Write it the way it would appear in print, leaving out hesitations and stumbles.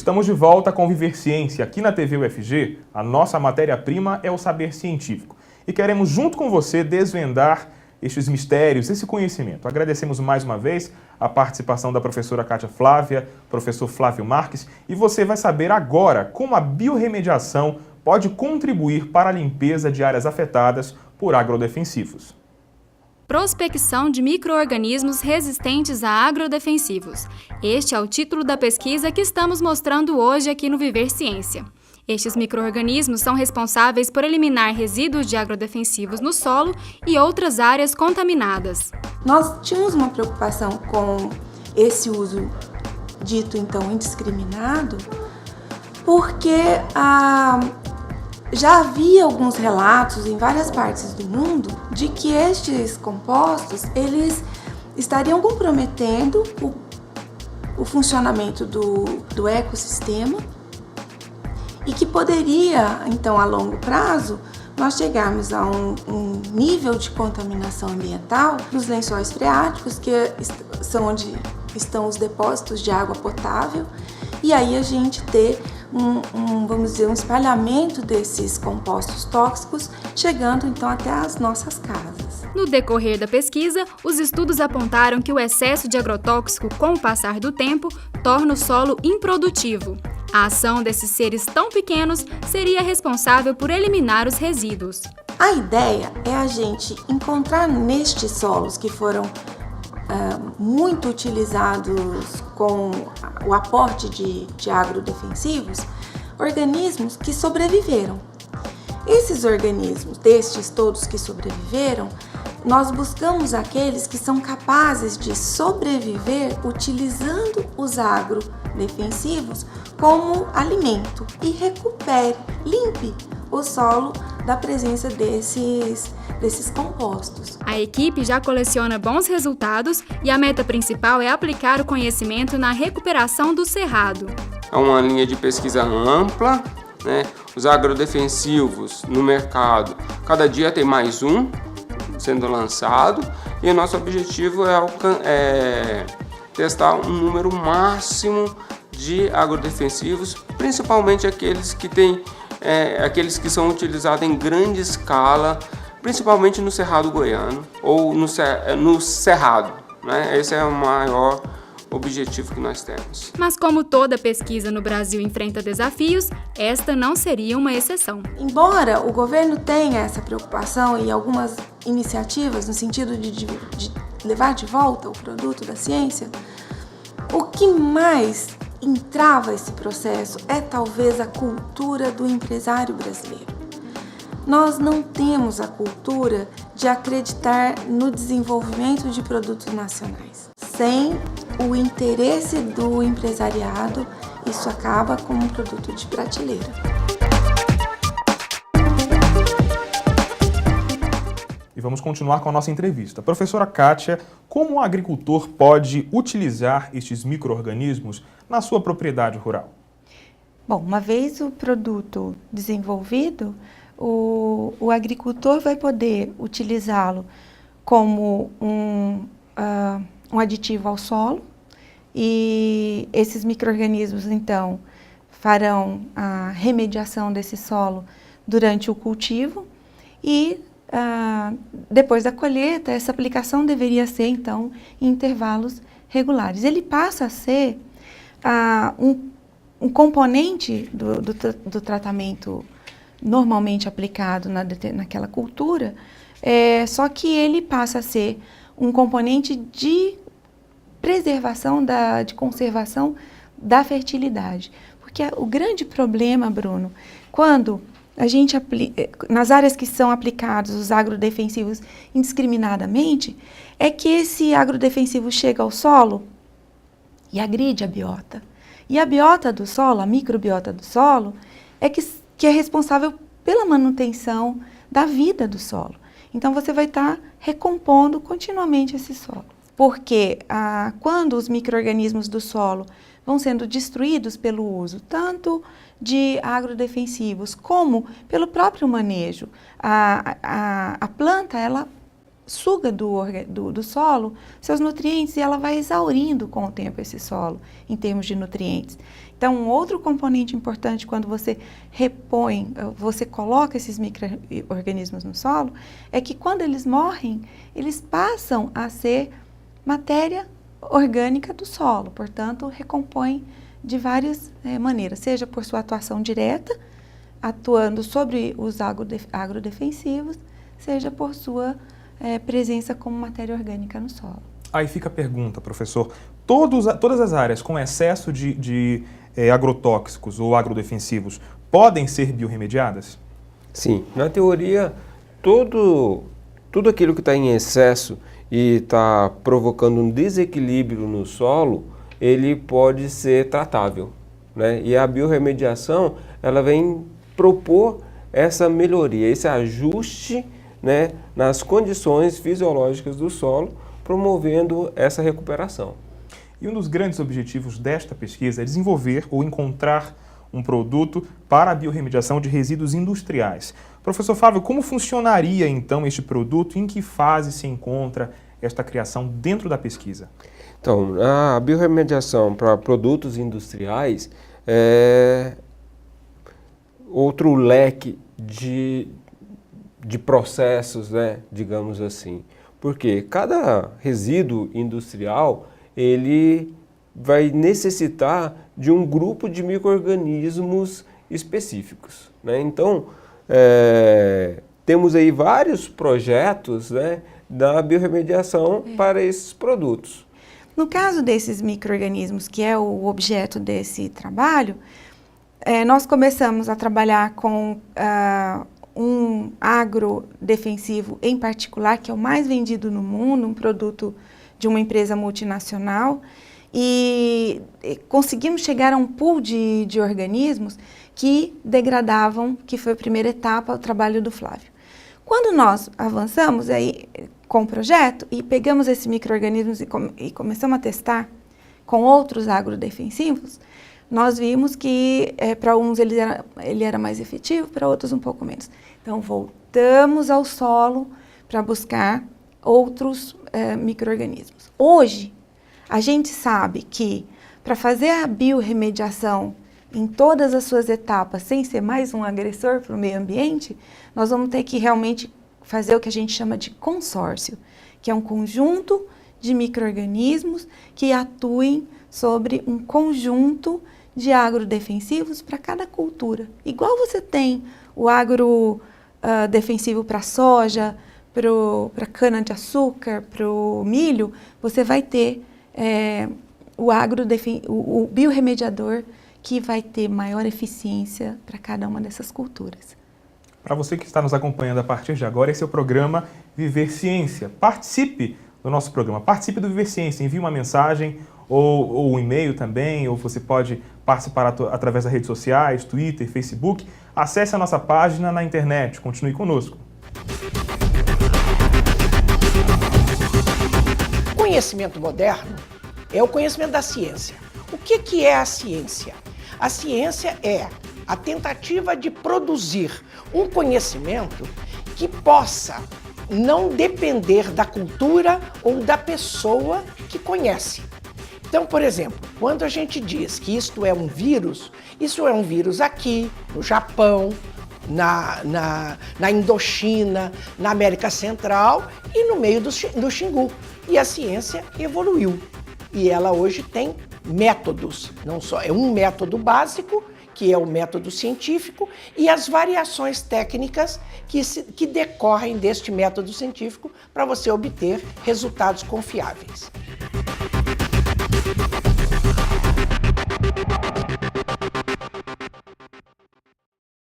Estamos de volta com Viver Ciência. Aqui na TV UFG, a nossa matéria-prima é o saber científico. E queremos, junto com você, desvendar estes mistérios, esse conhecimento. Agradecemos mais uma vez a participação da professora Kátia Flávia, professor Flávio Marques, e você vai saber agora como a biorremediação pode contribuir para a limpeza de áreas afetadas por agrodefensivos. Prospecção de micro-organismos resistentes a agrodefensivos. Este é o título da pesquisa que estamos mostrando hoje aqui no Viver Ciência. Estes micro-organismos são responsáveis por eliminar resíduos de agrodefensivos no solo e outras áreas contaminadas. Nós tínhamos uma preocupação com esse uso dito então indiscriminado, porque já havia alguns relatos em várias partes do mundo de que estes compostos eles estariam comprometendo o funcionamento do ecossistema e que poderia, então, a longo prazo, nós chegarmos a um nível de contaminação ambiental dos lençóis freáticos, que são onde estão os depósitos de água potável, e aí a gente ter vamos dizer, um espalhamento desses compostos tóxicos, chegando então até as nossas casas. No decorrer da pesquisa, os estudos apontaram que o excesso de agrotóxico, com o passar do tempo, torna o solo improdutivo. A ação desses seres tão pequenos seria responsável por eliminar os resíduos. A ideia é a gente encontrar nestes solos que foram muito utilizados com o aporte de agrodefensivos, organismos que sobreviveram. Esses organismos, destes todos que sobreviveram, nós buscamos aqueles que são capazes de sobreviver utilizando os agrodefensivos como alimento e recupere, limpe o solo da presença desses compostos. A equipe já coleciona bons resultados e a meta principal é aplicar o conhecimento na recuperação do cerrado. É uma linha de pesquisa ampla, né? Os agrodefensivos no mercado, cada dia tem mais um sendo lançado e o nosso objetivo é testar um número máximo de agrodefensivos, principalmente aqueles que são utilizados em grande escala, principalmente no Cerrado Goiano ou no Cerrado, né? Esse é o maior objetivo que nós temos. Mas como toda pesquisa no Brasil enfrenta desafios, esta não seria uma exceção. Embora o governo tenha essa preocupação e algumas iniciativas no sentido de levar de volta o produto da ciência, o que mais entrava esse processo é talvez a cultura do empresário brasileiro. Nós não temos a cultura de acreditar no desenvolvimento de produtos nacionais. Sem o interesse do empresariado, isso acaba como um produto de prateleira. E vamos continuar com a nossa entrevista. Professora Kátia, como o agricultor pode utilizar estes micro-organismos na sua propriedade rural? Bom, uma vez o produto desenvolvido, o agricultor vai poder utilizá-lo como um aditivo ao solo e esses micro-organismos, então, farão a remediação desse solo durante o cultivo e depois da colheita, essa aplicação deveria ser, então, em intervalos regulares. Ele passa a ser um componente do tratamento normalmente aplicado naquela cultura, só que ele passa a ser um componente de preservação, de conservação da fertilidade. Porque o grande problema, Bruno, quando a gente nas áreas que são aplicados os agrodefensivos indiscriminadamente, é que esse agrodefensivo chega ao solo e agride a biota. E a biota do solo, a microbiota do solo, é que é responsável pela manutenção da vida do solo. Então, você vai estar recompondo continuamente esse solo. Porque quando os micro-organismos do solo vão sendo destruídos pelo uso tanto de agrodefensivos como pelo próprio manejo, a planta ela suga do solo seus nutrientes e ela vai exaurindo com o tempo esse solo em termos de nutrientes. Então, um outro componente importante quando você repõe, você coloca esses micro-organismos no solo, é que quando eles morrem, eles passam a ser matéria orgânica do solo, portanto, recompõe de várias maneiras, seja por sua atuação direta, atuando sobre os agrodefensivos, seja por sua presença como matéria orgânica no solo. Aí fica a pergunta, professor, todas as áreas com excesso de agrotóxicos ou agrodefensivos podem ser biorremediadas? Sim, na teoria, tudo aquilo que está em excesso e está provocando um desequilíbrio no solo, ele pode ser tratável, né? E a biorremediação, ela vem propor essa melhoria, esse ajuste, né, nas condições fisiológicas do solo, promovendo essa recuperação. E um dos grandes objetivos desta pesquisa é desenvolver ou encontrar um produto para a biorremediação de resíduos industriais. Professor Flávio, como funcionaria então este produto? Em que fase se encontra esta criação dentro da pesquisa? Então, a biorremediação para produtos industriais é outro leque de processos, né, digamos assim. Porque cada resíduo industrial, ele vai necessitar de um grupo de micro-organismos específicos, né? Então, temos aí vários projetos, né, da biorremediação para esses produtos. No caso desses micro-organismos, que é o objeto desse trabalho, nós começamos a trabalhar com um agrodefensivo em particular, que é o mais vendido no mundo, um produto de uma empresa multinacional, e conseguimos chegar a um pool de organismos que degradavam, que foi a primeira etapa do trabalho do Flávio. Quando nós avançamos aí com o projeto e pegamos esses micro-organismos e começamos a testar com outros agrodefensivos, nós vimos que para uns ele era mais efetivo, para outros um pouco menos. Então, voltamos ao solo para buscar outros micro-organismos. Hoje, a gente sabe que para fazer a biorremediação em todas as suas etapas, sem ser mais um agressor para o meio ambiente, nós vamos ter que realmente fazer o que a gente chama de consórcio, que é um conjunto de micro-organismos que atuem sobre um conjunto de agrodefensivos para cada cultura. Igual você tem o agrodefensivo para soja, para cana-de-açúcar, para o milho, você vai ter o biorremediador que vai ter maior eficiência para cada uma dessas culturas. Para você que está nos acompanhando a partir de agora, esse é o programa Viver Ciência. Participe do nosso programa, participe do Viver Ciência, envie uma mensagem ou um e-mail também, ou você pode participar através das redes sociais, Twitter, Facebook. Acesse a nossa página na internet, continue conosco. O conhecimento moderno é o conhecimento da ciência. O que é a ciência? A ciência é a tentativa de produzir um conhecimento que possa não depender da cultura ou da pessoa que conhece. Então, por exemplo, quando a gente diz que isto é um vírus, isso é um vírus aqui, no Japão, na Indochina, na América Central e no meio do Xingu. E a ciência evoluiu. E ela hoje tem métodos, não só é um método básico, que é o método científico, e as variações técnicas que decorrem deste método científico para você obter resultados confiáveis.